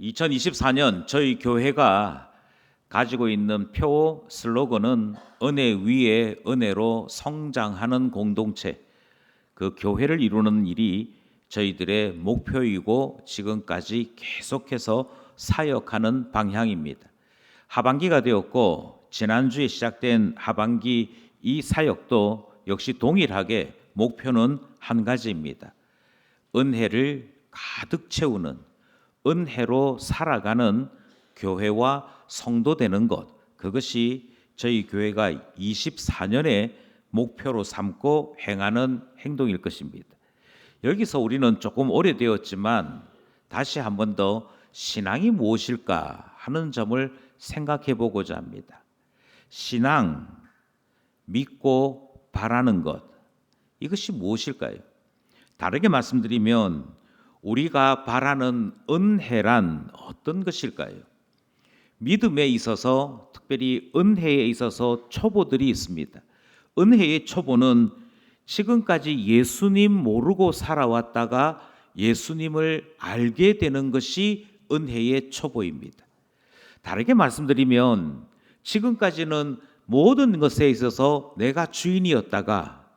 2024년 저희 교회가 가지고 있는 표 슬로건은 은혜 위에 은혜로 성장하는 공동체, 그 교회를 이루는 일이 저희들의 목표이고 지금까지 계속해서 사역하는 방향입니다. 하반기가 되었고 지난주에 시작된 하반기 이 사역도 역시 동일하게 목표는 한 가지입니다. 은혜를 가득 채우는, 은혜로 살아가는 교회와 성도 되는 것, 그것이 저희 교회가 24년의 목표로 삼고 행하는 행동일 것입니다. 여기서 우리는 조금 오래되었지만 다시 한 번 더 신앙이 무엇일까 하는 점을 생각해 보고자 합니다. 신앙, 믿고 바라는 것, 이것이 무엇일까요? 다르게 말씀드리면 우리가 바라는 은혜란 어떤 것일까요? 믿음에 있어서, 특별히 은혜에 있어서 초보들이 있습니다. 은혜의 초보는 지금까지 예수님 모르고 살아왔다가 예수님을 알게 되는 것이 은혜의 초보입니다. 다르게 말씀드리면 지금까지는 모든 것에 있어서 내가 주인이었다가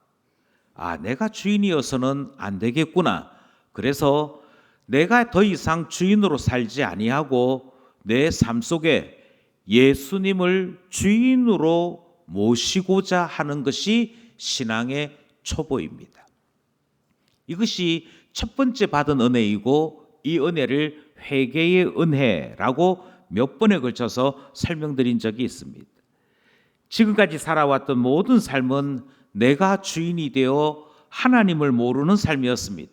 내가 주인이어서는 안 되겠구나. 그래서 내가 더 이상 주인으로 살지 아니하고 내 삶 속에 예수님을 주인으로 모시고자 하는 것이 신앙의 초보입니다. 이것이 첫 번째 받은 은혜이고 이 은혜를 회개의 은혜라고 몇 번에 걸쳐서 설명드린 적이 있습니다. 지금까지 살아왔던 모든 삶은 내가 주인이 되어 하나님을 모르는 삶이었습니다.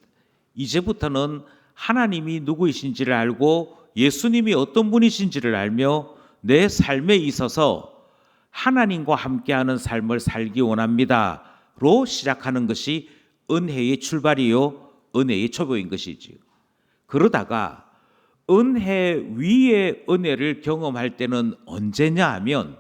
이제부터는 하나님이 누구이신지를 알고 예수님이 어떤 분이신지를 알며 내 삶에 있어서 하나님과 함께하는 삶을 살기 원합니다로 시작하는 것이 은혜의 출발이요, 은혜의 초보인 것이지요. 그러다가 은혜 위에 은혜를 경험할 때는 언제냐 하면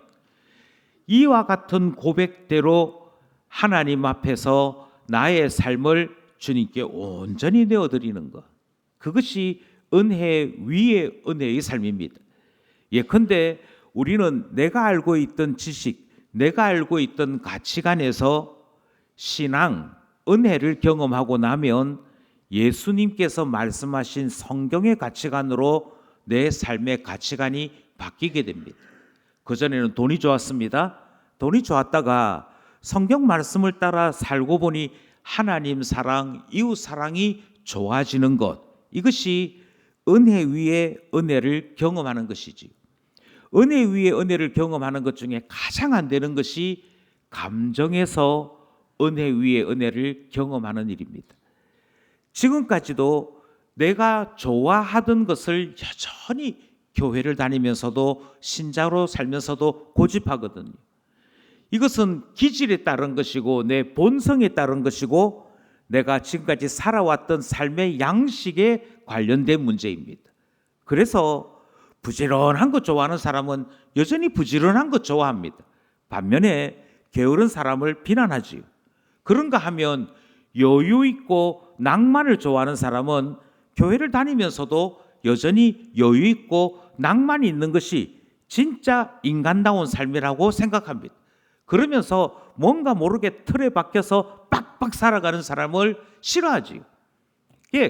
이와 같은 고백대로 하나님 앞에서 나의 삶을 주님께 온전히 내어드리는 것, 그것이 은혜 위에 은혜의 삶입니다. 예컨대 우리는 내가 알고 있던 지식, 내가 알고 있던 가치관에서 신앙, 은혜를 경험하고 나면 예수님께서 말씀하신 성경의 가치관으로 내 삶의 가치관이 바뀌게 됩니다. 그전에는 돈이 좋았습니다. 돈이 좋았다가 성경 말씀을 따라 살고 보니 하나님 사랑, 이웃 사랑이 좋아지는 것, 이것이 은혜 위에 은혜를 경험하는 것이지. 은혜 위에 은혜를 경험하는 것 중에 가장 안 되는 것이 감정에서 은혜 위에 은혜를 경험하는 일입니다. 지금까지도 내가 좋아하던 것을 여전히 교회를 다니면서도 신자로 살면서도 고집하거든요. 이것은 기질에 따른 것이고 내 본성에 따른 것이고 내가 지금까지 살아왔던 삶의 양식에 관련된 문제입니다. 그래서 부지런한 것 좋아하는 사람은 여전히 부지런한 것 좋아합니다. 반면에 게으른 사람을 비난하지요. 그런가 하면 여유 있고 낭만을 좋아하는 사람은 교회를 다니면서도 여전히 여유 있고 낭만이 있는 것이 진짜 인간다운 삶이라고 생각합니다. 그러면서 뭔가 모르게 틀에 박혀서 빡빡 살아가는 사람을 싫어하지요.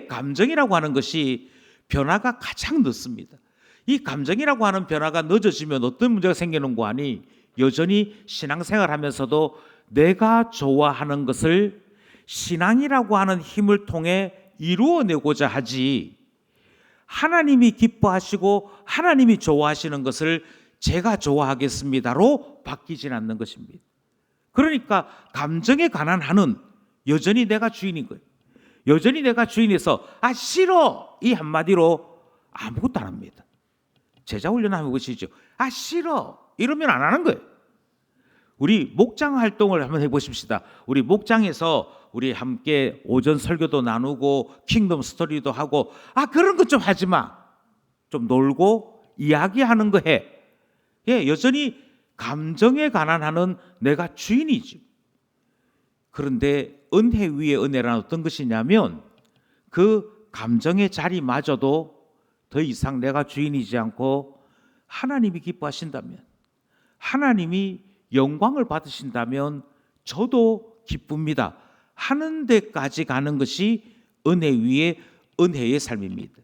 감정이라고 하는 것이 변화가 가장 늦습니다. 이 감정이라고 하는 변화가 늦어지면 어떤 문제가 생기는 거 아니? 여전히 신앙생활하면서도 내가 좋아하는 것을 신앙이라고 하는 힘을 통해 이루어내고자 하지, 하나님이 기뻐하시고 하나님이 좋아하시는 것을 제가 좋아하겠습니다로 바뀌진 않는 것입니다. 그러니까 감정에 관한 한은 여전히 내가 주인인 거예요. 여전히 내가 주인에서 싫어 이 한마디로 아무것도 안 합니다. 제자 훈련하면 보시죠. 싫어 이러면 안 하는 거예요. 우리 목장 활동을 한번 해보십시다. 우리 목장에서 우리 함께 오전 설교도 나누고 킹덤 스토리도 하고 그런 것 좀 하지 마. 좀 놀고 이야기하는 거 해. 여전히 감정에 관한 한은 내가 주인이지. 그런데 은혜 위에 은혜란 어떤 것이냐면 그 감정의 자리마저도 더 이상 내가 주인이지 않고 하나님이 기뻐하신다면, 하나님이 영광을 받으신다면 저도 기쁩니다 하는 데까지 가는 것이 은혜 위에 은혜의 삶입니다.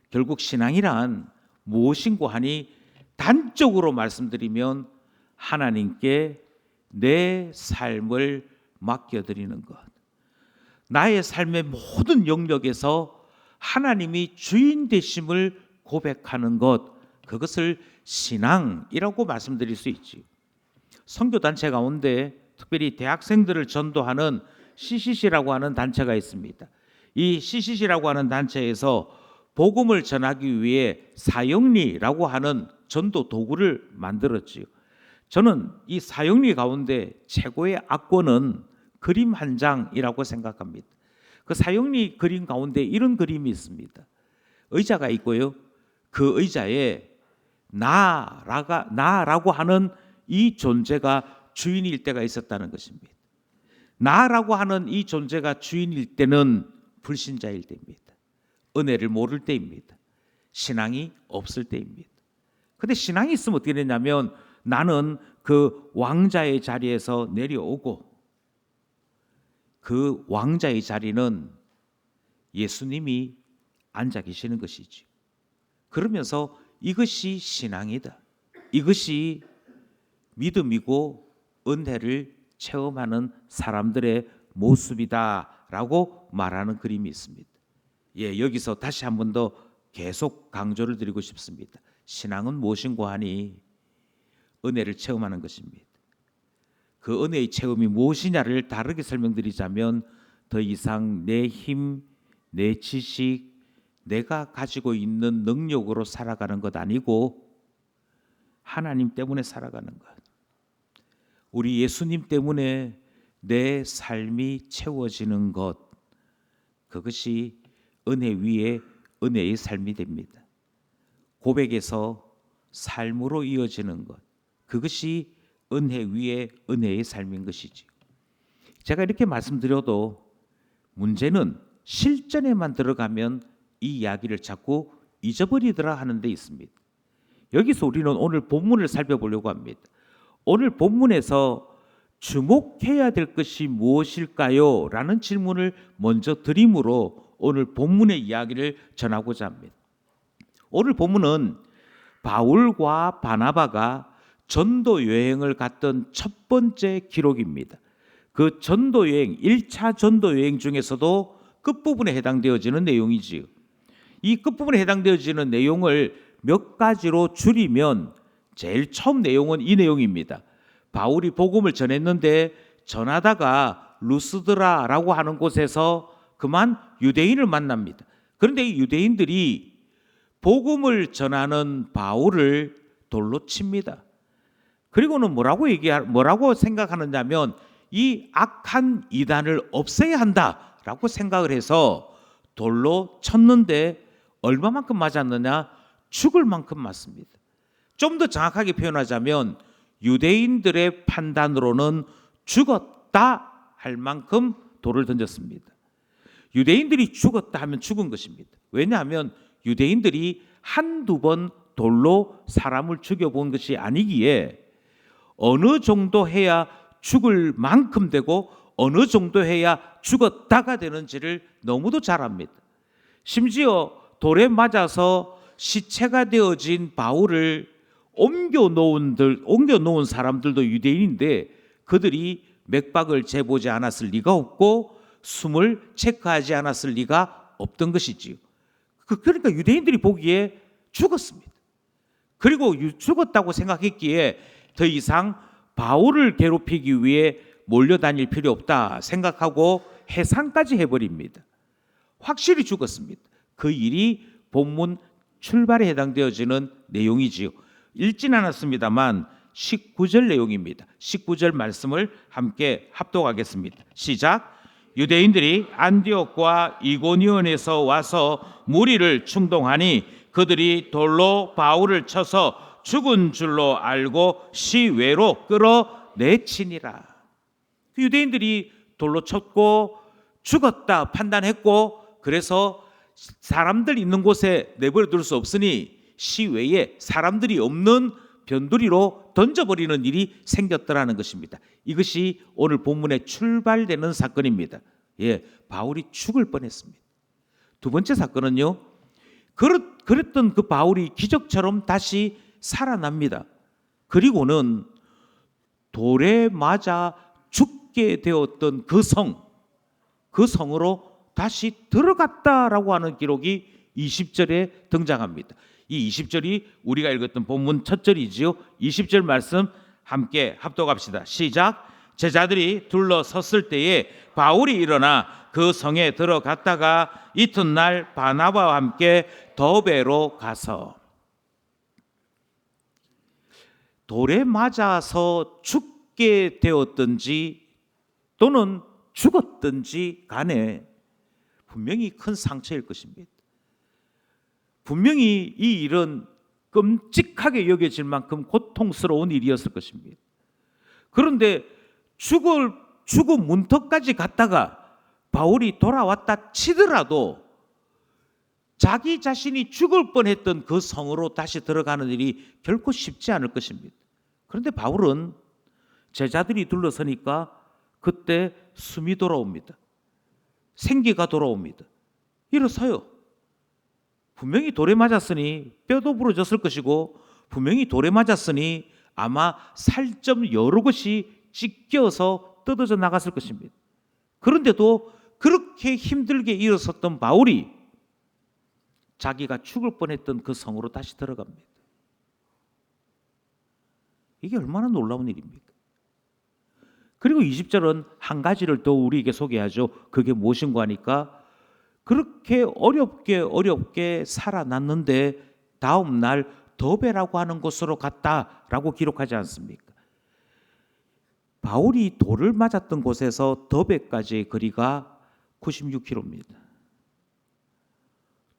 결국 신앙이란 무엇인고 하니 단적으로 말씀드리면 하나님께 내 삶을 맡겨드리는 것, 나의 삶의 모든 영역에서 하나님이 주인 되심을 고백하는 것, 그것을 신앙이라고 말씀드릴 수 있지. 선교단체 가운데 특별히 대학생들을 전도하는 CCC라고 하는 단체가 있습니다. 이 CCC라고 하는 단체에서 복음을 전하기 위해 사형리라고 하는 전도 도구를 만들었지요. 저는 이 사형리 가운데 최고의 악권은 그림 한 장이라고 생각합니다. 그 사형리 그림 가운데 이런 그림이 있습니다. 의자가 있고요. 그 의자에 나라고 하는 이 존재가 주인일 때가 있었다는 것입니다. 나라고 하는 이 존재가 주인일 때는 불신자일 때입니다. 은혜를 모를 때입니다. 신앙이 없을 때입니다. 근데 신앙이 있으면 어떻게 되냐면 나는 그 왕자의 자리에서 내려오고, 그 왕자의 자리는 예수님이 앉아 계시는 것이지. 그러면서 이것이 신앙이다, 이것이 믿음이고 은혜를 체험하는 사람들의 모습이다라고 말하는 그림이 있습니다. 여기서 다시 한 번 더 계속 강조를 드리고 싶습니다. 신앙은 무엇인고 하니 은혜를 체험하는 것입니다. 그 은혜의 체험이 무엇이냐를 다르게 설명드리자면 더 이상 내 힘, 내 지식, 내가 가지고 있는 능력으로 살아가는 것 아니고 하나님 때문에 살아가는 것, 우리 예수님 때문에 내 삶이 채워지는 것, 그것이 은혜 위에 은혜의 삶이 됩니다. 고백에서 삶으로 이어지는 것, 그것이 은혜 위에 은혜의 삶인 것이지. 제가 이렇게 말씀드려도 문제는 실전에만 들어가면 이 이야기를 자꾸 잊어버리더라 하는 데 있습니다. 여기서 우리는 오늘 본문을 살펴보려고 합니다. 오늘 본문에서 주목해야 될 것이 무엇일까요? 라는 질문을 먼저 드림으로 오늘 본문의 이야기를 전하고자 합니다. 오늘 본문은 바울과 바나바가 전도 여행을 갔던 첫 번째 기록입니다. 그 전도 여행, 1차 전도 여행 중에서도 끝부분에 해당되어지는 내용이지요. 이 끝부분에 해당되어지는 내용을 몇 가지로 줄이면 제일 처음 내용은 이 내용입니다. 바울이 복음을 전했는데 전하다가 루스드라라고 하는 곳에서 그만 유대인을 만납니다. 그런데 이 유대인들이 복음을 전하는 바울을 돌로 칩니다. 그리고는 뭐라고 생각하느냐면 이 악한 이단을 없애야 한다라고 생각을 해서 돌로 쳤는데 얼마만큼 맞았느냐? 죽을 만큼 맞습니다. 좀 더 정확하게 표현하자면 유대인들의 판단으로는 죽었다 할 만큼 돌을 던졌습니다. 유대인들이 죽었다 하면 죽은 것입니다. 왜냐하면 유대인들이 한두 번 돌로 사람을 죽여본 것이 아니기에 어느 정도 해야 죽을 만큼 되고 어느 정도 해야 죽었다가 되는지를 너무도 잘 압니다. 심지어 돌에 맞아서 시체가 되어진 바울을 옮겨놓은 사람들도 유대인인데 그들이 맥박을 재보지 않았을 리가 없고 숨을 체크하지 않았을 리가 없던 것이지요. 그러니까 유대인들이 보기에 죽었습니다. 그리고 죽었다고 생각했기에 더 이상 바울을 괴롭히기 위해 몰려다닐 필요 없다 생각하고 해산까지 해버립니다. 확실히 죽었습니다. 그 일이 본문 출발에 해당되어지는 내용이지요. 읽진 않았습니다만 19절 내용입니다. 19절 말씀을 함께 합독하겠습니다. 시작. 유대인들이 안디옥과 이고니온에서 와서 무리를 충동하니 그들이 돌로 바울을 쳐서 죽은 줄로 알고 시외로 끌어내치니라. 유대인들이 돌로 쳤고 죽었다 판단했고 그래서 사람들 있는 곳에 내버려 둘 수 없으니 시외에 사람들이 없는 변두리로 던져버리는 일이 생겼더라는 것입니다. 이것이 오늘 본문의 출발되는 사건입니다. 바울이 죽을 뻔했습니다. 두 번째 사건은요, 그랬던 그 바울이 기적처럼 다시 살아납니다. 그리고는 돌에 맞아 죽게 되었던 그 성으로 다시 들어갔다라고 하는 기록이 20절에 등장합니다. 이 20절이 우리가 읽었던 본문 첫 절이지요. 20절 말씀 함께 합독합시다. 시작. 제자들이 둘러섰을 때에 바울이 일어나 그 성에 들어갔다가 이튿날 바나바와 함께 더베로 가서, 돌에 맞아서 죽게 되었든지 또는 죽었든지 간에 분명히 큰 상처일 것입니다. 분명히 이 일은 끔찍하게 여겨질 만큼 고통스러운 일이었을 것입니다. 그런데 죽음 문턱까지 갔다가 바울이 돌아왔다 치더라도 자기 자신이 죽을 뻔했던 그 성으로 다시 들어가는 일이 결코 쉽지 않을 것입니다. 그런데 바울은 제자들이 둘러서니까 그때 숨이 돌아옵니다. 생기가 돌아옵니다. 일어서요. 분명히 돌에 맞았으니 뼈도 부러졌을 것이고 분명히 돌에 맞았으니 아마 살점 여러 곳이 찢겨서 뜯어져 나갔을 것입니다. 그런데도 그렇게 힘들게 일어섰던 바울이 자기가 죽을 뻔했던 그 성으로 다시 들어갑니다. 이게 얼마나 놀라운 일입니까? 그리고 20절은 한 가지를 더 우리에게 소개하죠. 그게 무엇인가 하니까 그렇게 어렵게 살아났는데 다음 날 더베라고 하는 곳으로 갔다라고 기록하지 않습니까? 바울이 돌을 맞았던 곳에서 더베까지의 거리가 96km입니다.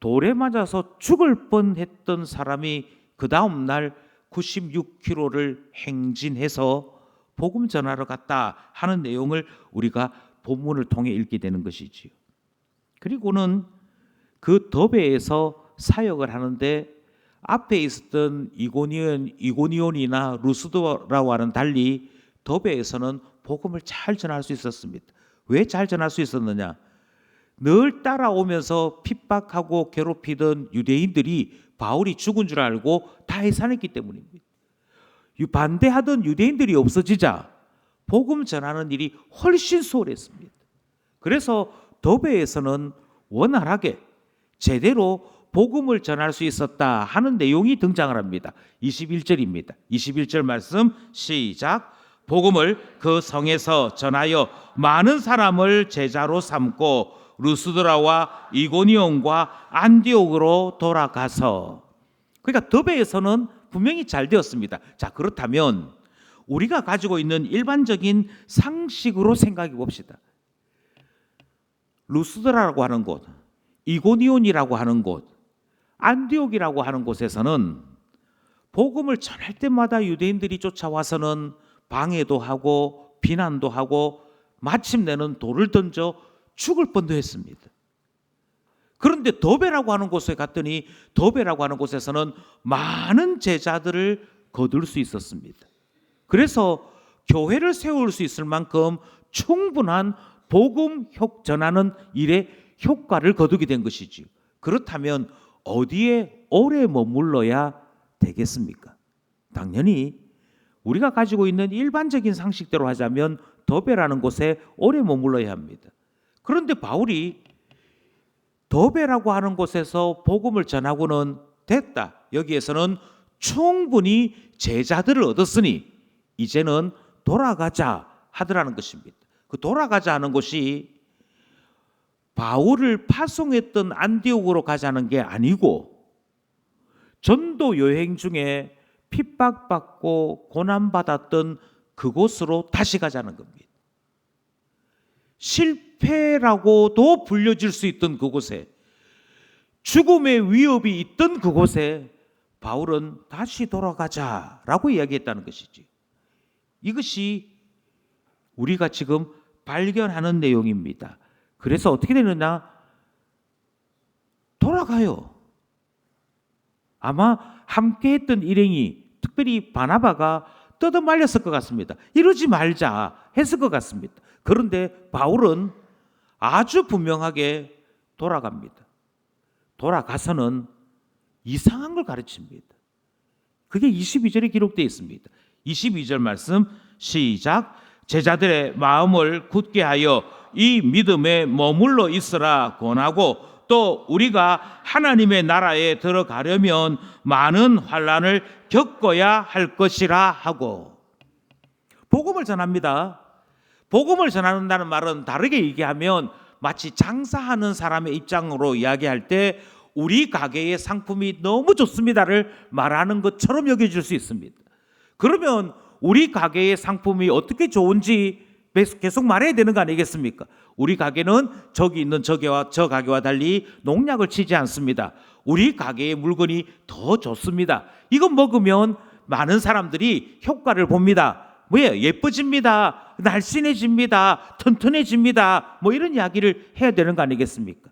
돌에 맞아서 죽을 뻔했던 사람이 그 다음 날 96km를 행진해서 복음 전하러 갔다 하는 내용을 우리가 본문을 통해 읽게 되는 것이지요. 그리고는 그 더베에서 사역을 하는데 앞에 있었던 이고니온이나 루스드라와는 달리 더베에서는 복음을 잘 전할 수 있었습니다. 왜 잘 전할 수 있었느냐? 늘 따라오면서 핍박하고 괴롭히던 유대인들이 바울이 죽은 줄 알고 다 해산했기 때문입니다. 반대하던 유대인들이 없어지자 복음 전하는 일이 훨씬 수월했습니다. 그래서 더베에서는 원활하게 제대로 복음을 전할 수 있었다 하는 내용이 등장을 합니다. 21절입니다. 21절 말씀 시작. 복음을 그 성에서 전하여 많은 사람을 제자로 삼고 루스드라와 이고니온과 안디옥으로 돌아가서, 그러니까 더베에서는 분명히 잘 되었습니다. 자, 그렇다면 우리가 가지고 있는 일반적인 상식으로 생각해 봅시다. 루스드라라고 하는 곳, 이고니온이라고 하는 곳, 안디옥이라고 하는 곳에서는 복음을 전할 때마다 유대인들이 쫓아와서는 방해도 하고 비난도 하고 마침내는 돌을 던져 죽을 뻔도 했습니다. 그런데 더베라고 하는 곳에 갔더니 더베라고 하는 곳에서는 많은 제자들을 거둘 수 있었습니다. 그래서 교회를 세울 수 있을 만큼 충분한 복음 전하는 일에 효과를 거두게 된 것이지요. 그렇다면 어디에 오래 머물러야 되겠습니까? 당연히 우리가 가지고 있는 일반적인 상식대로 하자면 더베라는 곳에 오래 머물러야 합니다. 그런데 바울이 더베라고 하는 곳에서 복음을 전하고는 됐다. 여기에서는 충분히 제자들을 얻었으니 이제는 돌아가자 하더라는 것입니다. 그 돌아가자 하는 곳이 바울을 파송했던 안디옥으로 가자는 게 아니고 전도 여행 중에 핍박받고 고난받았던 그곳으로 다시 가자는 겁니다. 실패라고도 불려질 수 있던 그곳에, 죽음의 위협이 있던 그곳에 바울은 다시 돌아가자라고 이야기했다는 것이지. 이것이 우리가 지금 발견하는 내용입니다. 그래서 어떻게 되느냐? 돌아가요. 아마 함께했던 일행이, 특별히 바나바가 뜯어말렸을 것 같습니다. 이러지 말자 했을 것 같습니다. 그런데 바울은 아주 분명하게 돌아갑니다. 돌아가서는 이상한 걸 가르칩니다. 그게 22절에 기록되어 있습니다. 22절 말씀 시작. 제자들의 마음을 굳게 하여 이 믿음에 머물러 있으라 권하고, 또 우리가 하나님의 나라에 들어가려면 많은 환난을 겪어야 할 것이라 하고, 복음을 전합니다. 복음을 전한다는 말은 다르게 얘기하면 마치 장사하는 사람의 입장으로 이야기할 때 우리 가게의 상품이 너무 좋습니다를 말하는 것처럼 여겨질 수 있습니다. 그러면 우리 가게의 상품이 어떻게 좋은지 계속 말해야 되는 거 아니겠습니까? 우리 가게는 저기 있는 저 가게와 달리 농약을 치지 않습니다. 우리 가게의 물건이 더 좋습니다. 이거 먹으면 많은 사람들이 효과를 봅니다. 뭐예요? 예뻐집니다. 날씬해집니다. 튼튼해집니다. 뭐 이런 이야기를 해야 되는 거 아니겠습니까?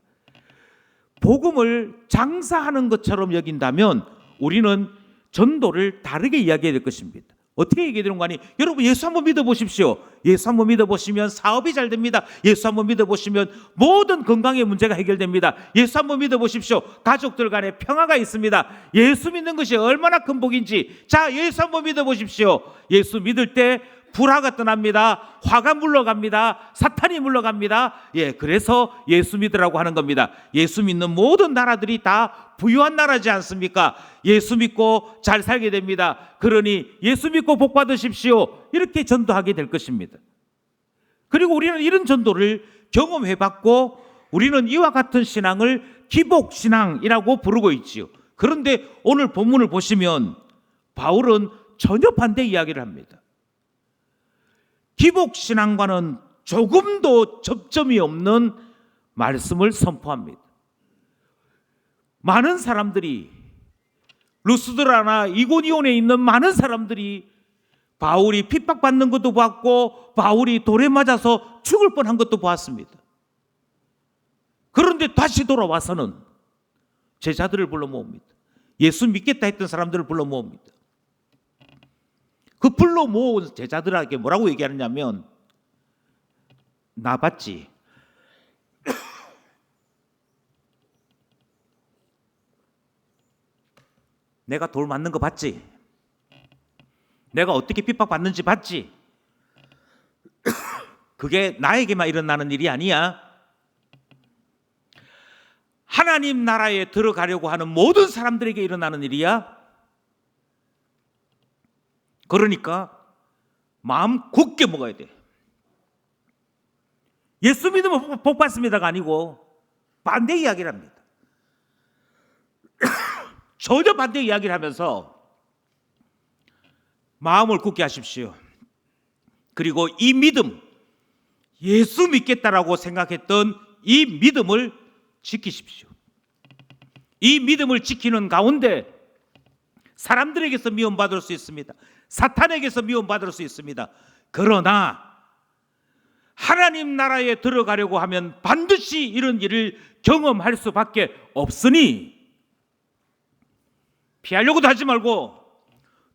복음을 장사하는 것처럼 여긴다면 우리는 전도를 다르게 이야기해야 될 것입니다. 어떻게 얘기해 되는 거 아니? 여러분 예수 한번 믿어보십시오. 예수 한번 믿어보시면 사업이 잘 됩니다. 예수 한번 믿어보시면 모든 건강의 문제가 해결됩니다. 예수 한번 믿어보십시오. 가족들 간에 평화가 있습니다. 예수 믿는 것이 얼마나 큰 복인지. 자, 예수 한번 믿어보십시오. 예수 믿을 때 불화가 떠납니다. 화가 물러갑니다. 사탄이 물러갑니다. 그래서 예수 믿으라고 하는 겁니다. 예수 믿는 모든 나라들이 다 부유한 나라지 않습니까? 예수 믿고 잘 살게 됩니다. 그러니 예수 믿고 복 받으십시오. 이렇게 전도하게 될 것입니다. 그리고 우리는 이런 전도를 경험해봤고, 우리는 이와 같은 신앙을 기복신앙이라고 부르고 있지요. 그런데 오늘 본문을 보시면 바울은 전혀 반대 이야기를 합니다. 기복신앙과는 조금도 접점이 없는 말씀을 선포합니다. 많은 사람들이, 루스드라나 이고니온에 있는 많은 사람들이 바울이 핍박받는 것도 봤고 바울이 돌에 맞아서 죽을 뻔한 것도 보았습니다. 그런데 다시 돌아와서는 제자들을 불러 모읍니다. 예수 믿겠다 했던 사람들을 불러 모읍니다. 그 불러 모은 제자들에게 뭐라고 얘기하느냐면, 나 봤지? 내가 돌 맞는 거 봤지? 내가 어떻게 핍박받는지 봤지? 그게 나에게만 일어나는 일이 아니야. 하나님 나라에 들어가려고 하는 모든 사람들에게 일어나는 일이야. 그러니까 마음 굳게 먹어야 돼. 예수 믿으면 복 받습니다가 아니고 반대 이야기를 합니다. 전혀 반대 이야기를 하면서 마음을 굳게 하십시오. 그리고 이 믿음, 예수 믿겠다라고 생각했던 이 믿음을 지키십시오. 이 믿음을 지키는 가운데 사람들에게서 미움받을 수 있습니다. 사탄에게서 미움받을 수 있습니다. 그러나 하나님 나라에 들어가려고 하면 반드시 이런 일을 경험할 수밖에 없으니 피하려고도 하지 말고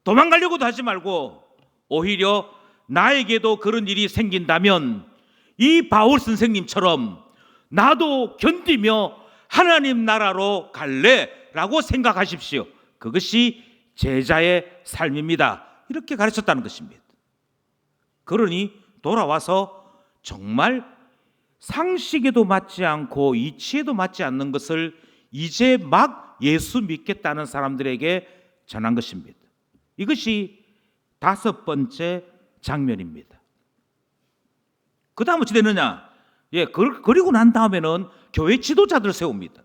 도망가려고도 하지 말고, 오히려 나에게도 그런 일이 생긴다면 이 바울 선생님처럼 나도 견디며 하나님 나라로 갈래라고 생각하십시오. 그것이 제자의 삶입니다. 이렇게 가르쳤다는 것입니다. 그러니 돌아와서 정말 상식에도 맞지 않고 이치에도 맞지 않는 것을 이제 막 예수 믿겠다는 사람들에게 전한 것입니다. 이것이 5번째 장면입니다. 그 다음 어찌 되느냐? 그리고 난 다음에는 교회 지도자들을 세웁니다.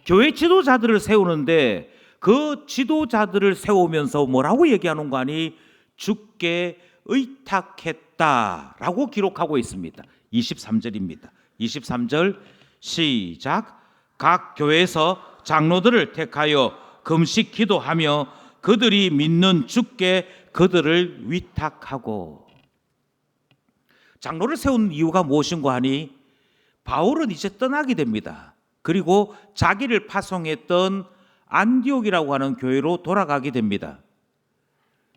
교회 지도자들을 세우는데 그 지도자들을 세우면서 뭐라고 얘기하는 거 아니? 주께 의탁했다라고 기록하고 있습니다. 23절입니다. 23절 시작. 각 교회에서 장로들을 택하여 금식 기도하며 그들이 믿는 주께 그들을 위탁하고. 장로를 세운 이유가 무엇인가 하니 바울은 이제 떠나게 됩니다. 그리고 자기를 파송했던 안디옥이라고 하는 교회로 돌아가게 됩니다.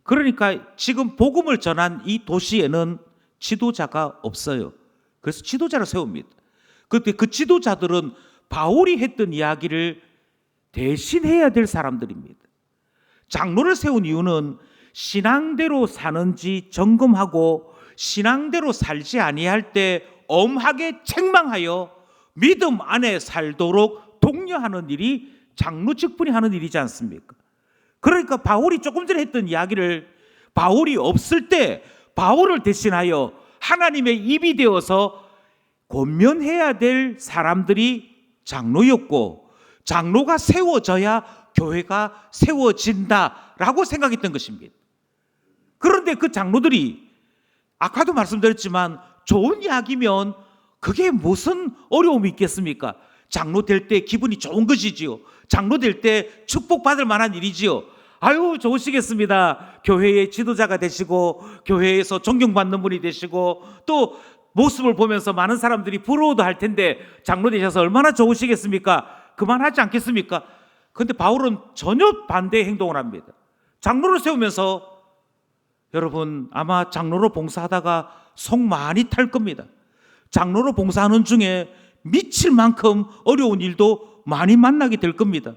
그러니까 지금 복음을 전한 이 도시에는 지도자가 없어요. 그래서 지도자를 세웁니다. 그때 그 지도자들은 바울이 했던 이야기를 대신해야 될 사람들입니다. 장로를 세운 이유는 신앙대로 사는지 점검하고 신앙대로 살지 아니할 때 엄하게 책망하여 믿음 안에 살도록 독려하는 일이 장로 직분이 하는 일이지 않습니까? 그러니까 바울이 조금 전에 했던 이야기를 바울이 없을 때 바울을 대신하여 하나님의 입이 되어서 권면해야 될 사람들이 장로였고, 장로가 세워져야 교회가 세워진다라고 생각했던 것입니다. 그런데 그 장로들이 아까도 말씀드렸지만 좋은 이야기면 그게 무슨 어려움이 있겠습니까? 장로 될 때 기분이 좋은 것이지요. 장로 될 때 축복받을 만한 일이지요. 아유, 좋으시겠습니다. 교회의 지도자가 되시고 교회에서 존경받는 분이 되시고 또 모습을 보면서 많은 사람들이 부러워도 할 텐데 장로 되셔서 얼마나 좋으시겠습니까? 그만하지 않겠습니까? 그런데 바울은 전혀 반대의 행동을 합니다. 장로를 세우면서 여러분 아마 장로로 봉사하다가 속 많이 탈 겁니다. 장로로 봉사하는 중에 미칠 만큼 어려운 일도 많이 만나게 될 겁니다.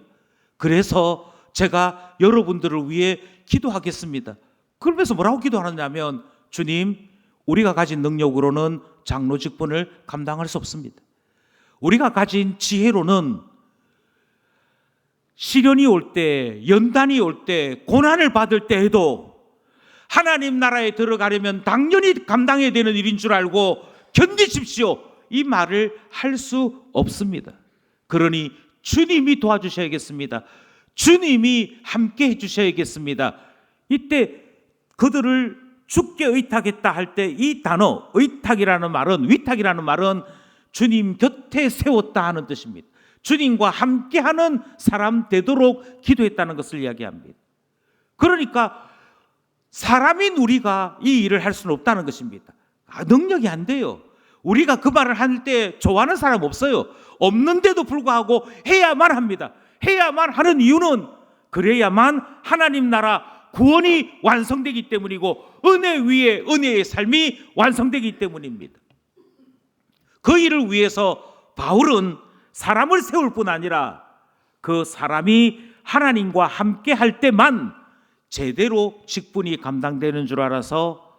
그래서 제가 여러분들을 위해 기도하겠습니다. 그러면서 뭐라고 기도하느냐면, 주님, 우리가 가진 능력으로는 장로 직분을 감당할 수 없습니다. 우리가 가진 지혜로는 시련이 올 때, 연단이 올 때, 고난을 받을 때에도 하나님 나라에 들어가려면 당연히 감당해야 되는 일인 줄 알고 견디십시오, 이 말을 할 수 없습니다. 그러니 주님이 도와주셔야겠습니다. 주님이 함께 해주셔야겠습니다. 이때 그들을 주께 의탁했다 할 때 이 단어 의탁이라는 말은, 위탁이라는 말은 주님 곁에 세웠다 하는 뜻입니다. 주님과 함께하는 사람 되도록 기도했다는 것을 이야기합니다. 그러니까 사람인 우리가 이 일을 할 수는 없다는 것입니다. 능력이 안 돼요. 우리가 그 말을 할 때 좋아하는 사람 없어요. 없는데도 불구하고 해야만 합니다. 해야만 하는 이유는 그래야만 하나님 나라 구원이 완성되기 때문이고 은혜 위에 은혜의 삶이 완성되기 때문입니다. 그 일을 위해서 바울은 사람을 세울 뿐 아니라 그 사람이 하나님과 함께 할 때만 제대로 직분이 감당되는 줄 알아서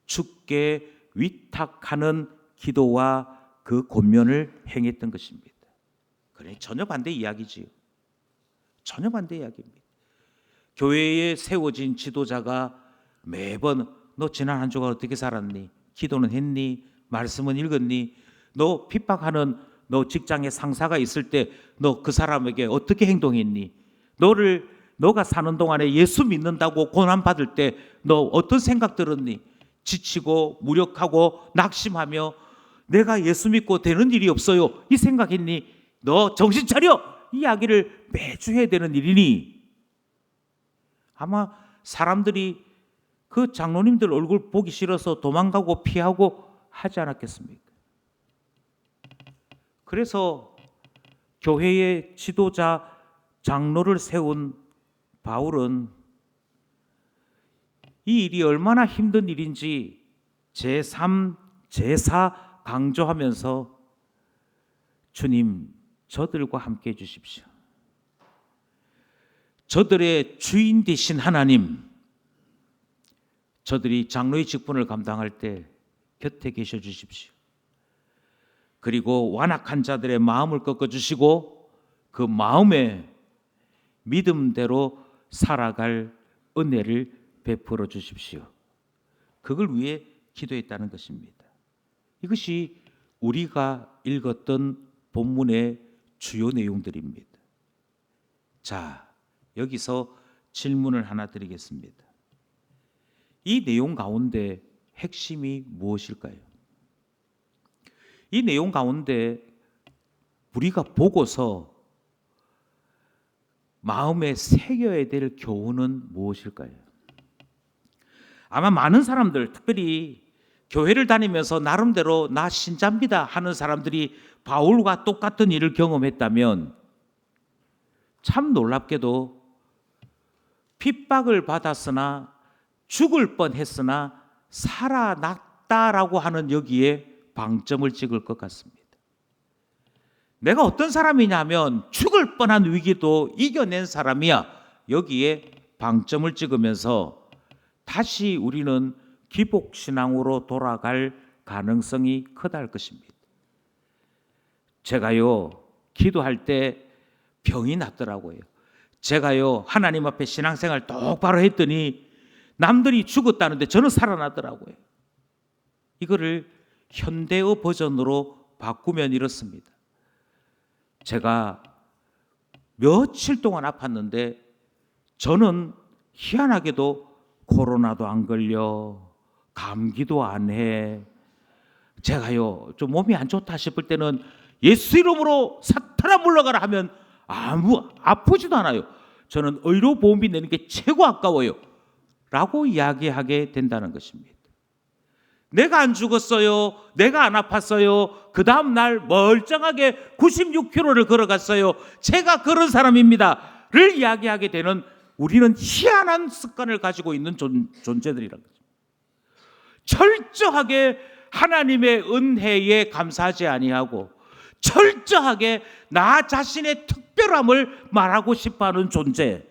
주께 위탁하는 기도와 그 권면을 행했던 것입니다. 그래, 전혀 반대 이야기지요. 전혀 반대 이야기입니다. 교회에 세워진 지도자가 매번 너 지난 한 주간 어떻게 살았니? 기도는 했니? 말씀은 읽었니? 너 핍박하는 너 직장의 상사가 있을 때 너 그 사람에게 어떻게 행동했니? 너가 사는 동안에 예수 믿는다고 고난 받을 때 너 어떤 생각 들었니? 지치고 무력하고 낙심하며 내가 예수 믿고 되는 일이 없어요, 이 생각했니? 너 정신 차려! 이 이야기를 매주 해야 되는 일이니 아마 사람들이 그 장로님들 얼굴 보기 싫어서 도망가고 피하고 하지 않았겠습니까? 그래서 교회의 지도자 장로를 세운 바울은 이 일이 얼마나 힘든 일인지 제3, 제4 강조하면서 주님, 저들과 함께 해주십시오. 저들의 주인 되신 하나님, 저들이 장로의 직분을 감당할 때 곁에 계셔 주십시오. 그리고 완악한 자들의 마음을 꺾어주시고 그 마음에 믿음대로 살아갈 은혜를 베풀어 주십시오. 그걸 위해 기도했다는 것입니다. 이것이 우리가 읽었던 본문의 주요 내용들입니다. 자, 여기서 질문을 하나 드리겠습니다. 이 내용 가운데 핵심이 무엇일까요? 이 내용 가운데 우리가 보고서 마음에 새겨야 될 교훈은 무엇일까요? 아마 많은 사람들, 특별히 교회를 다니면서 나름대로 나 신자입니다 하는 사람들이 바울과 똑같은 일을 경험했다면 참 놀랍게도 핍박을 받았으나 죽을 뻔했으나 살아났다라고 하는 여기에 방점을 찍을 것 같습니다. 내가 어떤 사람이냐면 죽을 뻔한 위기도 이겨낸 사람이야. 여기에 방점을 찍으면서 다시 우리는 기복신앙으로 돌아갈 가능성이 크다 할 것입니다. 제가요 기도할 때 병이 났더라고요. 제가요 하나님 앞에 신앙생활 똑바로 했더니 남들이 죽었다는데 저는 살아나더라고요. 이거를 현대어 버전으로 바꾸면 이렇습니다. 제가 며칠 동안 아팠는데 저는 희한하게도 코로나도 안 걸려, 감기도 안 해. 제가요 좀 몸이 안 좋다 싶을 때는 예수 이름으로 사탄아 물러가라 하면 아무 아프지도 않아요. 저는 의료보험비 내는 게 최고 아까워요 라고 이야기하게 된다는 것입니다. 내가 안 죽었어요, 내가 안 아팠어요, 그 다음 날 멀쩡하게 96km를 걸어갔어요, 제가 그런 사람입니다 를 이야기하게 되는, 우리는 희한한 습관을 가지고 있는 존재들이라는 거죠. 철저하게 하나님의 은혜에 감사하지 아니하고 철저하게 나 자신의 특별함을 말하고 싶어하는 존재,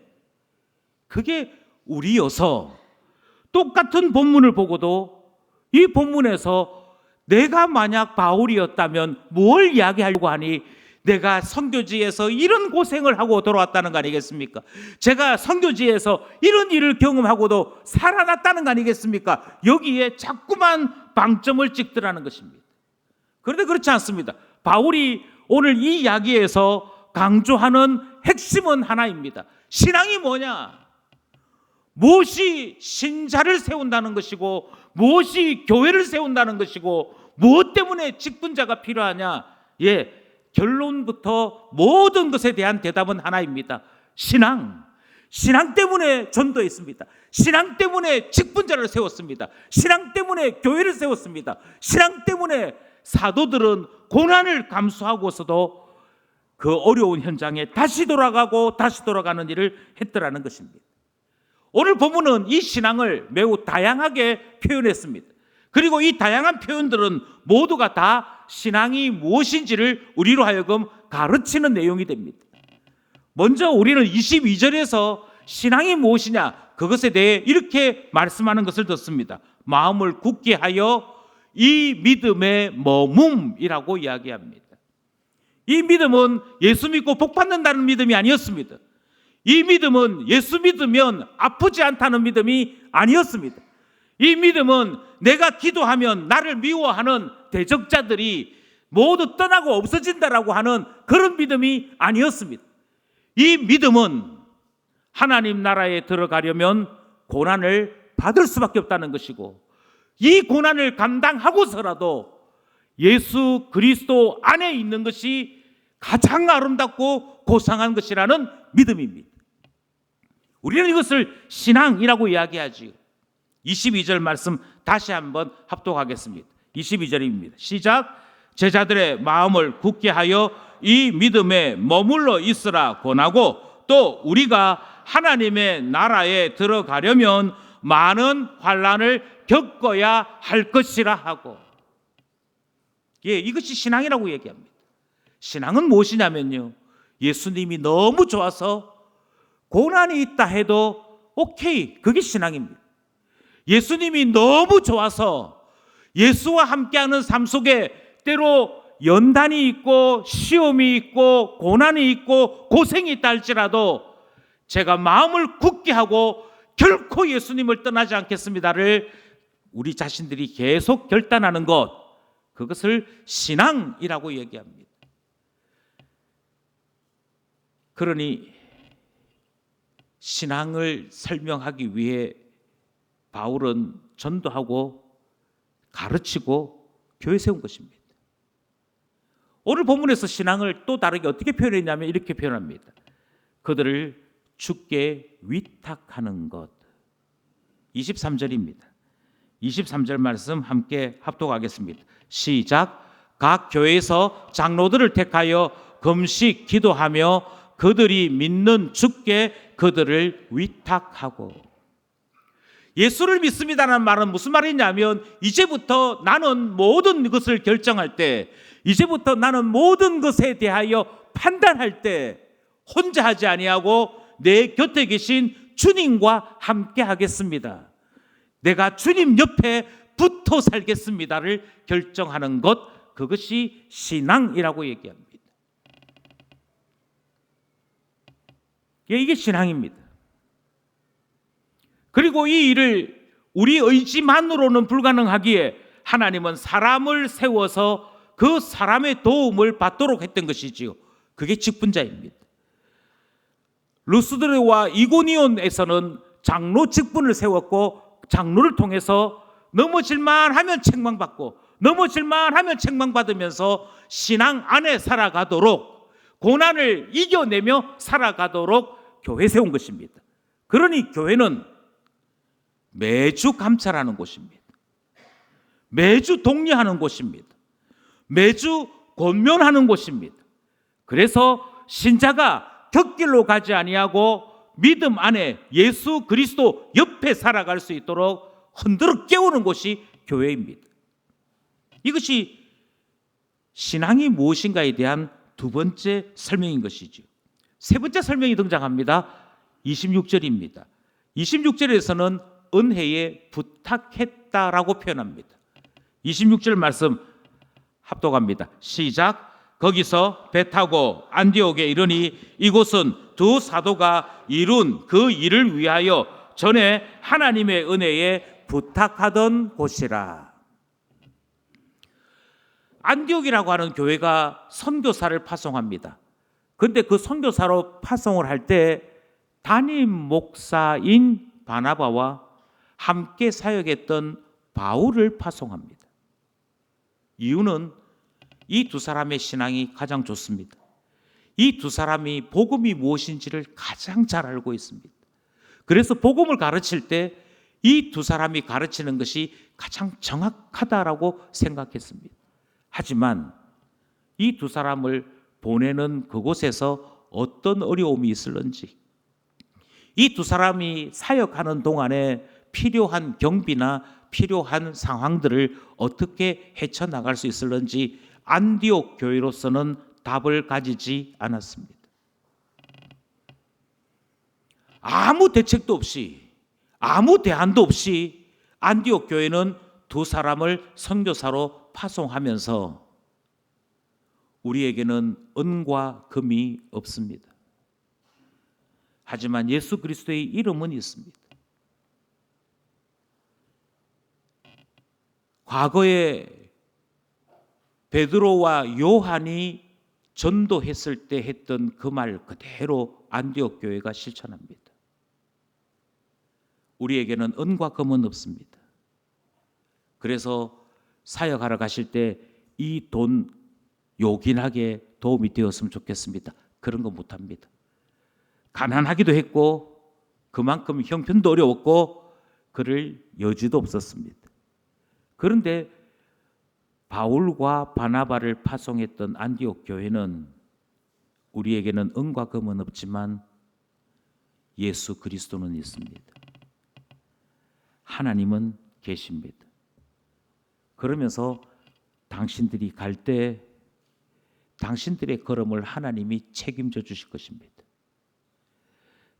그게 우리여서 똑같은 본문을 보고도 이 본문에서 내가 만약 바울이었다면 뭘 이야기하려고 하니, 내가 선교지에서 이런 고생을 하고 돌아왔다는 거 아니겠습니까? 제가 선교지에서 이런 일을 경험하고도 살아났다는 거 아니겠습니까? 여기에 자꾸만 방점을 찍더라는 것입니다. 그런데 그렇지 않습니다. 바울이 오늘 이 이야기에서 강조하는 핵심은 하나입니다. 신앙이 뭐냐? 무엇이 신자를 세운다는 것이고 무엇이 교회를 세운다는 것이고 무엇 때문에 직분자가 필요하냐? 결론부터 모든 것에 대한 대답은 하나입니다. 신앙. 신앙 때문에 전도했습니다. 신앙 때문에 직분자를 세웠습니다. 신앙 때문에 교회를 세웠습니다. 신앙 때문에 사도들은 고난을 감수하고서도 그 어려운 현장에 다시 돌아가고 다시 돌아가는 일을 했더라는 것입니다. 오늘 본문은 이 신앙을 매우 다양하게 표현했습니다. 그리고 이 다양한 표현들은 모두가 다 신앙이 무엇인지를 우리로 하여금 가르치는 내용이 됩니다. 먼저 우리는 22절에서 신앙이 무엇이냐, 그것에 대해 이렇게 말씀하는 것을 듣습니다. 마음을 굳게 하여 이 믿음의 머뭅이라고 이야기합니다. 이 믿음은 예수 믿고 복 받는다는 믿음이 아니었습니다. 이 믿음은 예수 믿으면 아프지 않다는 믿음이 아니었습니다. 이 믿음은 내가 기도하면 나를 미워하는 대적자들이 모두 떠나고 없어진다라고 하는 그런 믿음이 아니었습니다. 이 믿음은 하나님 나라에 들어가려면 고난을 받을 수밖에 없다는 것이고, 이 고난을 감당하고서라도 예수 그리스도 안에 있는 것이 가장 아름답고 고상한 것이라는 믿음입니다. 우리는 이것을 신앙이라고 이야기하지요. 22절 말씀 다시 한번 합독하겠습니다. 22절입니다. 시작. 제자들의 마음을 굳게 하여 이 믿음에 머물러 있으라 권하고, 또 우리가 하나님의 나라에 들어가려면 많은 환난을 겪어야 할 것이라 하고. 이것이 신앙이라고 얘기합니다. 신앙은 무엇이냐면요, 예수님이 너무 좋아서 고난이 있다 해도 오케이, 그게 신앙입니다. 예수님이 너무 좋아서 예수와 함께하는 삶 속에 때로 연단이 있고 시험이 있고 고난이 있고 고생이 있다 할지라도 제가 마음을 굳게 하고 결코 예수님을 떠나지 않겠습니다를 우리 자신들이 계속 결단하는 것, 그것을 신앙이라고 얘기합니다. 그러니 신앙을 설명하기 위해 바울은 전도하고 가르치고 교회 세운 것입니다. 오늘 본문에서 신앙을 또 다르게 어떻게 표현했냐면 이렇게 표현합니다. 그들을 주께 위탁하는 것. 23절입니다. 23절 말씀 함께 합독하겠습니다. 시작. 각 교회에서 장로들을 택하여 금식 기도하며 그들이 믿는 주께 그들을 위탁하고. 예수를 믿습니다라는 말은 무슨 말이냐면, 이제부터 나는 모든 것을 결정할 때, 이제부터 나는 모든 것에 대하여 판단할 때 혼자 하지 아니하고 내 곁에 계신 주님과 함께 하겠습니다. 내가 주님 옆에 붙어 살겠습니다를 결정하는 것, 그것이 신앙이라고 얘기합니다. 이게 신앙입니다. 그리고 이 일을 우리 의지만으로는 불가능하기에 하나님은 사람을 세워서 그 사람의 도움을 받도록 했던 것이지요. 그게 직분자입니다. 루스드레와 이고니온에서는 장로 직분을 세웠고, 장로를 통해서 넘어질만 하면 책망받고, 넘어질만 하면 책망받으면서 신앙 안에 살아가도록, 고난을 이겨내며 살아가도록 교회 세운 것입니다. 그러니 교회는 매주 감찰하는 곳입니다. 매주 독려하는 곳입니다. 매주 권면하는 곳입니다. 그래서 신자가 곁길로 가지 아니하고 믿음 안에 예수 그리스도 옆에 살아갈 수 있도록 흔들어 깨우는 곳이 교회입니다. 이것이 신앙이 무엇인가에 대한 두 번째 설명인 것이죠. 세 번째 설명이 등장합니다. 26절입니다. 26절에서는 은혜에 부탁했다라고 표현합니다. 26절 말씀 합독합니다. 시작. 거기서 배 타고 안디옥에 이르니 이곳은 두 사도가 이룬 그 일을 위하여 전에 하나님의 은혜에 부탁하던 곳이라. 안디옥이라고 하는 교회가 선교사를 파송합니다. 그런데 그 선교사로 파송을 할 때 담임 목사인 바나바와 함께 사역했던 바울을 파송합니다. 이유는 이 두 사람의 신앙이 가장 좋습니다. 이 두 사람이 복음이 무엇인지를 가장 잘 알고 있습니다. 그래서 복음을 가르칠 때 이 두 사람이 가르치는 것이 가장 정확하다라고 생각했습니다. 하지만 이 두 사람을 보내는 그곳에서 어떤 어려움이 있을런지, 이 두 사람이 사역하는 동안에 필요한 경비나 필요한 상황들을 어떻게 헤쳐나갈 수 있을런지 안디옥 교회로서는 답을 가지지 않았습니다. 아무 대책도 없이, 아무 대안도 없이 안디옥 교회는 두 사람을 선교사로 파송하면서 우리에게는 은과 금이 없습니다. 하지만 예수 그리스도의 이름은 있습니다. 과거에 베드로와 요한이 전도했을 때 했던 그 말 그대로 안디옥 교회가 실천합니다. 우리에게는 은과 금은 없습니다. 그래서 사역하러 가실 때 이 돈 요긴하게 도움이 되었으면 좋겠습니다. 그런 거 못합니다. 가난하기도 했고 그만큼 형편도 어려웠고 그럴 여지도 없었습니다. 그런데 바울과 바나바를 파송했던 안디옥 교회는 우리에게는 은과 금은 없지만 예수 그리스도는 있습니다. 하나님은 계십니다. 그러면서 당신들이 갈 때 당신들의 걸음을 하나님이 책임져 주실 것입니다.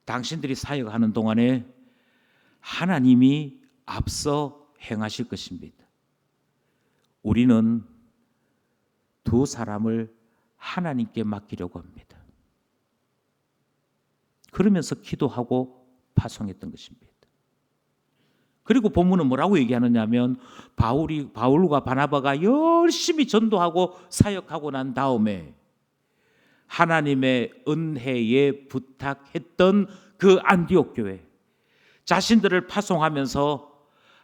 당신들이 사역하는 동안에 하나님이 앞서 행하실 것입니다. 우리는 두 사람을 하나님께 맡기려고 합니다. 그러면서 기도하고 파송했던 것입니다. 그리고 본문은 뭐라고 얘기하느냐 하면 바울과 바나바가 열심히 전도하고 사역하고 난 다음에 하나님의 은혜에 부탁했던 그 안디옥 교회, 자신들을 파송하면서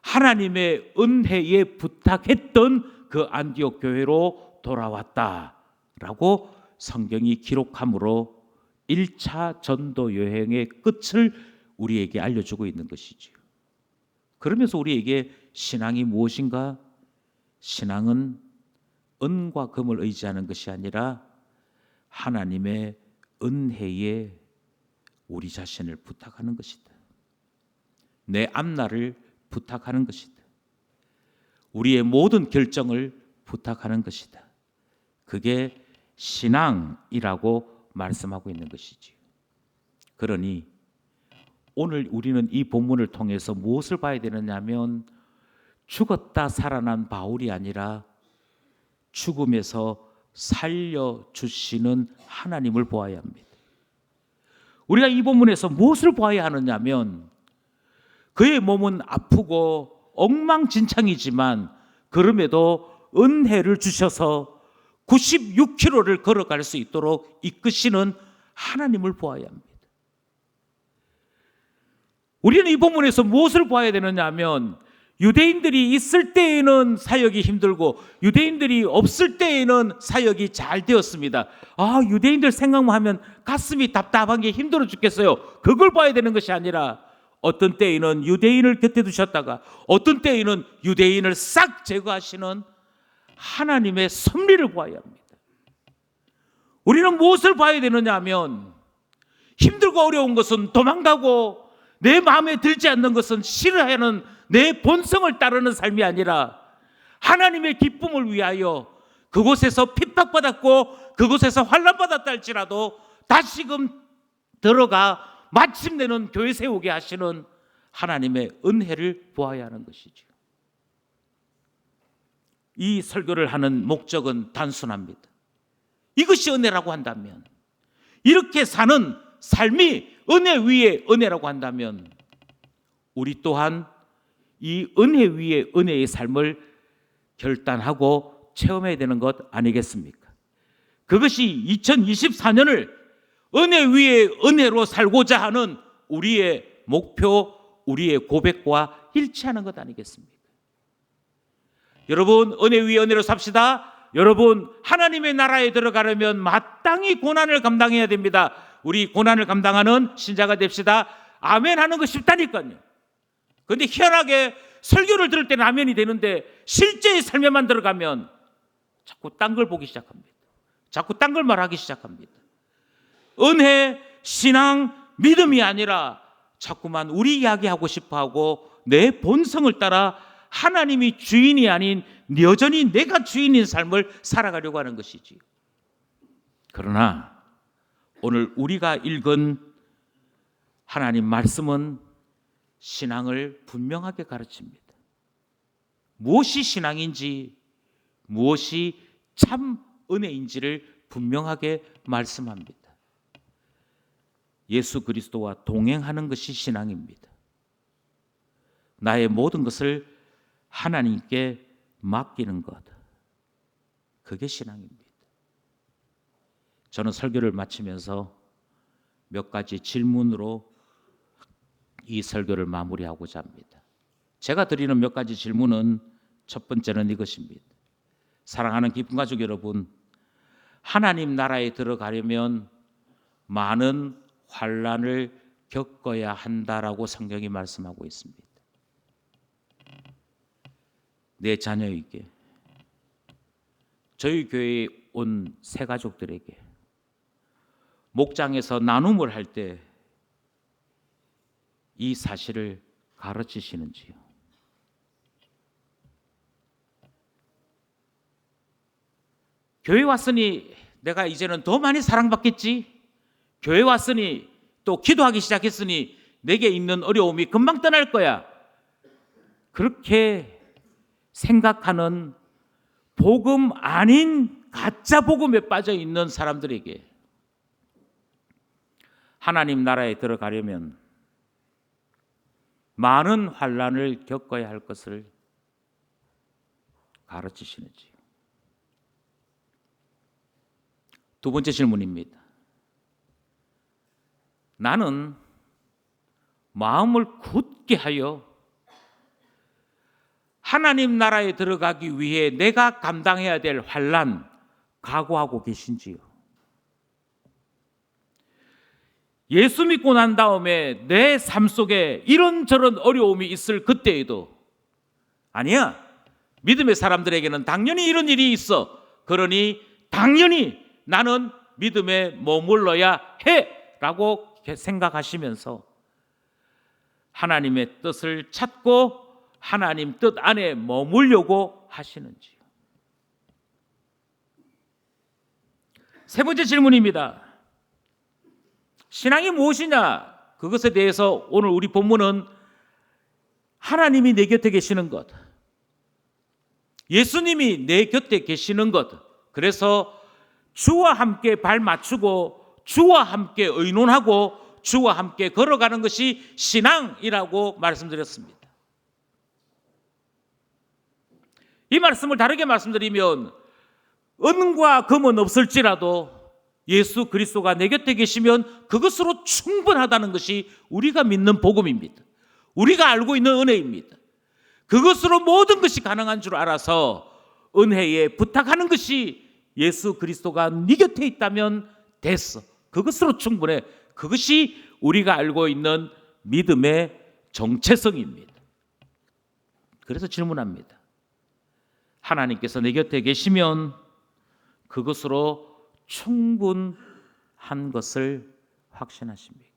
하나님의 은혜에 부탁했던 그 안디옥 교회로 돌아왔다라고 성경이 기록함으로 1차 전도 여행의 끝을 우리에게 알려주고 있는 것이지요. 그러면서 우리에게 신앙이 무엇인가? 신앙은 은과 금을 의지하는 것이 아니라 하나님의 은혜에 우리 자신을 부탁하는 것이다. 내 앞날을 부탁하는 것이다. 우리의 모든 결정을 부탁하는 것이다. 그게 신앙이라고 말씀하고 있는 것이지요. 그러니 오늘 우리는 이 본문을 통해서 무엇을 봐야 되느냐 하면 죽었다 살아난 바울이 아니라 죽음에서 살려주시는 하나님을 보아야 합니다. 우리가 이 본문에서 무엇을 보아야 하느냐 하면 그의 몸은 아프고 엉망진창이지만 그럼에도 은혜를 주셔서 96km를 걸어갈 수 있도록 이끄시는 하나님을 보아야 합니다. 우리는 이 본문에서 무엇을 보아야 되느냐 하면 유대인들이 있을 때에는 사역이 힘들고 유대인들이 없을 때에는 사역이 잘 되었습니다. 유대인들 생각만 하면 가슴이 답답한 게 힘들어 죽겠어요. 그걸 봐야 되는 것이 아니라 어떤 때에는 유대인을 곁에 두셨다가 어떤 때에는 유대인을 싹 제거하시는 하나님의 섭리를 봐야 합니다. 우리는 무엇을 봐야 되느냐 하면 힘들고 어려운 것은 도망가고 내 마음에 들지 않는 것은 싫어하는 내 본성을 따르는 삶이 아니라 하나님의 기쁨을 위하여 그곳에서 핍박받았고 그곳에서 환난받았다 할지라도 다시금 들어가 마침내는 교회 세우게 하시는 하나님의 은혜를 보아야 하는 것이죠. 이 설교를 하는 목적은 단순합니다. 이것이 은혜라고 한다면, 이렇게 사는 삶이 은혜 위에 은혜라고 한다면 우리 또한 이 은혜 위에 은혜의 삶을 결단하고 체험해야 되는 것 아니겠습니까? 그것이 2024년을 은혜 위에 은혜로 살고자 하는 우리의 목표, 우리의 고백과 일치하는 것 아니겠습니까? 여러분, 은혜 위에 은혜로 삽시다. 여러분, 하나님의 나라에 들어가려면 마땅히 고난을 감당해야 됩니다. 우리 고난을 감당하는 신자가 됩시다. 아멘 하는 거 쉽다니까요. 그런데 희한하게 설교를 들을 때는 아멘이 되는데 실제의 삶에만 들어가면 자꾸 딴 걸 보기 시작합니다. 자꾸 딴 걸 말하기 시작합니다. 은혜, 신앙, 믿음이 아니라 자꾸만 우리 이야기하고 싶어하고 내 본성을 따라 하나님이 주인이 아닌 여전히 내가 주인인 삶을 살아가려고 하는 것이지요. 그러나 오늘 우리가 읽은 하나님 말씀은 신앙을 분명하게 가르칩니다. 무엇이 신앙인지, 무엇이 참 은혜인지를 분명하게 말씀합니다. 예수 그리스도와 동행하는 것이 신앙입니다. 나의 모든 것을 하나님께 맡기는 것, 그게 신앙입니다. 저는 설교를 마치면서 몇 가지 질문으로 이 설교를 마무리하고자 합니다. 제가 드리는 몇 가지 질문은 첫 번째는 이것입니다. 사랑하는 기쁨 가족 여러분, 하나님 나라에 들어가려면 많은 환난을 겪어야 한다라고 성경이 말씀하고 있습니다. 내 자녀에게, 저희 교회에 온 새 가족들에게 목장에서 나눔을 할 때 이 사실을 가르치시는지요? 교회 왔으니 내가 이제는 더 많이 사랑받겠지? 교회 왔으니 또 기도하기 시작했으니 내게 있는 어려움이 금방 떠날 거야. 그렇게 생각하는 복음 아닌 가짜 복음에 빠져 있는 사람들에게 하나님 나라에 들어가려면 많은 환난을 겪어야 할 것을 가르치시는지요? 두 번째 질문입니다. 나는 마음을 굳게 하여 하나님 나라에 들어가기 위해 내가 감당해야 될 환난 각오하고 계신지요? 예수 믿고 난 다음에 내 삶 속에 이런저런 어려움이 있을 그때에도 아니야, 믿음의 사람들에게는 당연히 이런 일이 있어, 그러니 당연히 나는 믿음에 머물러야 해 라고 생각하시면서 하나님의 뜻을 찾고 하나님 뜻 안에 머물려고 하시는지요? 세 번째 질문입니다. 신앙이 무엇이냐? 그것에 대해서 오늘 우리 본문은 하나님이 내 곁에 계시는 것, 예수님이 내 곁에 계시는 것, 그래서 주와 함께 발 맞추고 주와 함께 의논하고 주와 함께 걸어가는 것이 신앙이라고 말씀드렸습니다. 이 말씀을 다르게 말씀드리면 은과 금은 없을지라도 예수 그리스도가 내 곁에 계시면 그것으로 충분하다는 것이 우리가 믿는 복음입니다. 우리가 알고 있는 은혜입니다. 그것으로 모든 것이 가능한 줄 알아서 은혜에 부탁하는 것이 예수 그리스도가 네 곁에 있다면 됐어, 그것으로 충분해. 그것이 우리가 알고 있는 믿음의 정체성입니다. 그래서 질문합니다. 하나님께서 내 곁에 계시면 그것으로 충분한 것을 확신하십니까?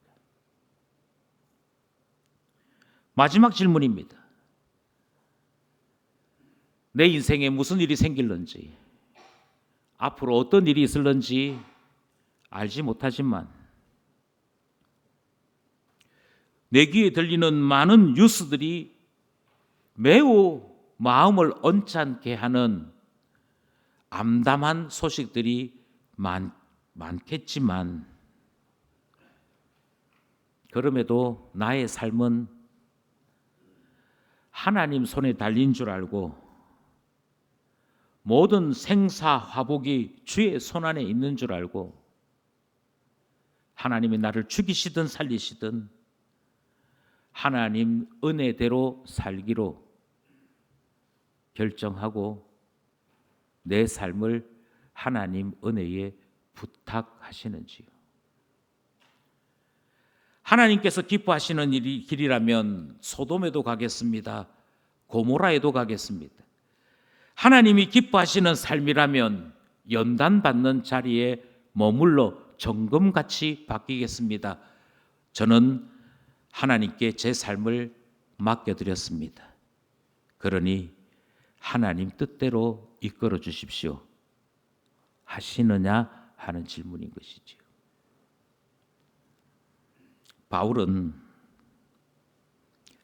마지막 질문입니다. 내 인생에 무슨 일이 생길는지, 앞으로 어떤 일이 있을는지 알지 못하지만 내 귀에 들리는 많은 뉴스들이 매우 마음을 언짢게 하는 암담한 소식들이 많겠지만, 그럼에도 나의 삶은 하나님 손에 달린 줄 알고 모든 생사화복이 주의 손안에 있는 줄 알고 하나님이 나를 죽이시든 살리시든 하나님 은혜대로 살기로 결정하고 내 삶을 하나님 은혜에 부탁하시는지요? 하나님께서 기뻐하시는 길이라면 소돔에도 가겠습니다. 고모라에도 가겠습니다. 하나님이 기뻐하시는 삶이라면 연단받는 자리에 머물러 정금같이 바뀌겠습니다. 저는 하나님께 제 삶을 맡겨드렸습니다. 그러니 하나님 뜻대로 이끌어 주십시오 하시느냐 하는 질문인 것이지요. 바울은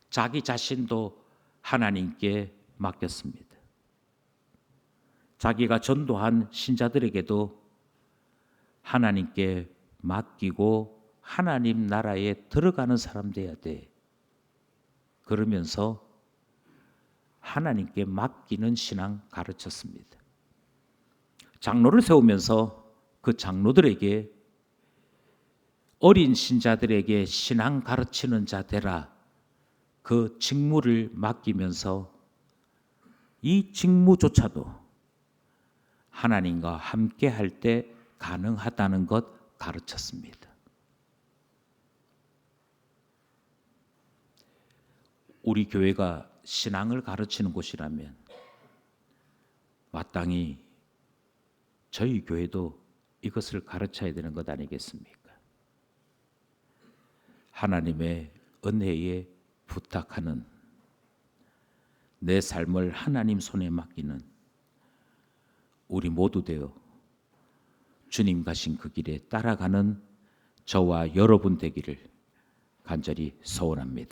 자기 자신도 하나님께 맡겼습니다. 자기가 전도한 신자들에게도 하나님께 맡기고 하나님 나라에 들어가는 사람 돼야 돼. 그러면서 하나님께 맡기는 신앙 가르쳤습니다. 장로를 세우면서 그 장로들에게 어린 신자들에게 신앙 가르치는 자 되라, 그 직무를 맡기면서 이 직무조차도 하나님과 함께 할 때 가능하다는 것 가르쳤습니다. 우리 교회가 신앙을 가르치는 곳이라면 마땅히 저희 교회도 이것을 가르쳐야 되는 것 아니겠습니까? 하나님의 은혜에 부탁하는, 내 삶을 하나님 손에 맡기는 우리 모두 되어 주님 가신 그 길에 따라가는 저와 여러분 되기를 간절히 소원합니다.